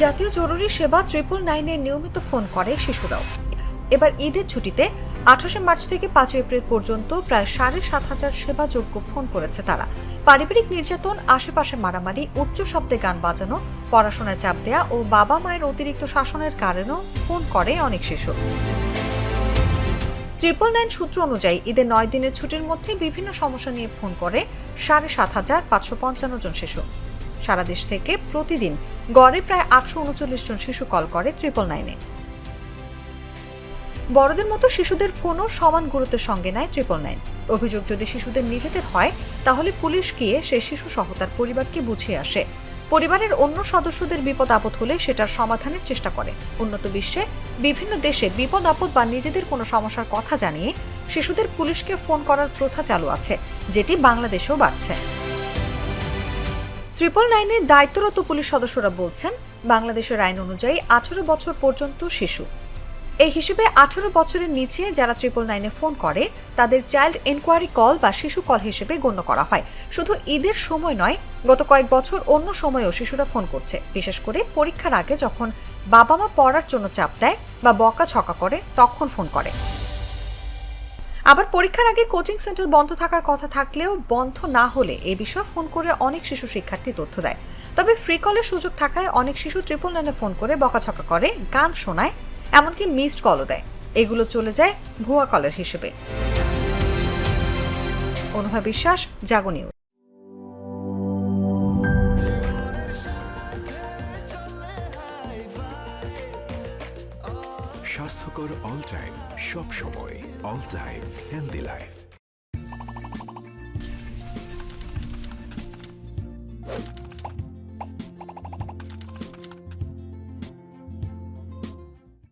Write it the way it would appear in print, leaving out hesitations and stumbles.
জাতীয় জরুরি সেবা 999-এ নিয়মিত ফোন করে শিশুরাও। এবার ঈদের ছুটিতে 28 মার্চ থেকে 5 এপ্রিল পর্যন্ত প্রায় 7,500 সেবাযোগ্য ফোন করেছে তারা। পারিবারিক নির্যাতন, আশেপাশে মারামারি, উচ্চ শব্দে গান বাজানো, পড়াশোনায় চাপ দেয়া ও বাবা মায়ের অতিরিক্ত শাসনের কারণেও ফোন করে অনেক শিশু। 999 সূত্র অনুযায়ী ঈদের 9 দিনের ছুটির মধ্যে বিভিন্ন সমস্যা নিয়ে ফোন করে 7,555 জন শিশু। সারা দেশ থেকে প্রতিদিন গড়ে প্রায় 839 জন শিশু কল করে 999-এ। বড়দের মতো শিশুদের ফোনও সমান গুরুত্বের সঙ্গে নেয় 999। অভিযোগ যদি শিশুদের নিজেদের হয়, তাহলে পুলিশ গিয়ে সে শিশু সহ তার পরিবারকে বুঝিয়ে আসে। পরিবারের অন্য সদস্যদের বিপদ আপদ হলে সেটার সমাধানের চেষ্টা করে। উন্নত বিশ্বে বিভিন্ন দেশে বিপদ আপদ বা নিজেদের কোনো সমস্যার কথা জানিয়ে শিশুদের পুলিশকে ফোন করার প্রথা চালু আছে, যেটি বাংলাদেশেও বাড়ছে। 999-এ দায়িত্বরত পুলিশ সদস্যরা বলছেন, বাংলাদেশের আইন অনুযায়ী 18 বছর পর্যন্ত শিশু। এই হিসেবে 18 বছরের নিচে যারা 999-এ ফোন করে তাদের চাইল্ড এনকোয়ারি কল বা শিশু কল হিসেবে গণ্য করা হয়। শুধু ঈদের সময় নয়, গত কয়েক বছর অন্য সময়েও শিশুরা ফোন করছে, বিশেষ করে পরীক্ষার আগে যখন বাবা মা পড়ার জন্য চাপ দেয় বা বকাঝকা করে তখন ফোন করে। আবার পরীক্ষার আগে কোচিং সেন্টার বন্ধ থাকার কথা থাকলেও বন্ধ না হলে এ বিষয়ে ফোন করে অনেক শিশু শিক্ষার্থী তথ্য দেয়। তবে ফ্রি কলের সুযোগ থাকায় অনেক শিশু 999-এ ফোন করে বকাঝকা করে, গান শোনায়, এমনকি মিসড কলও দেয়। এগুলো চলে যায় ভুয়া কলের হিসেবে। অনুভা বিশ্বাস, জাগো নিউজ। স্বাস্থ্যকর অল টাইম, সব সময় অল টাইম হেলদি লাইফ।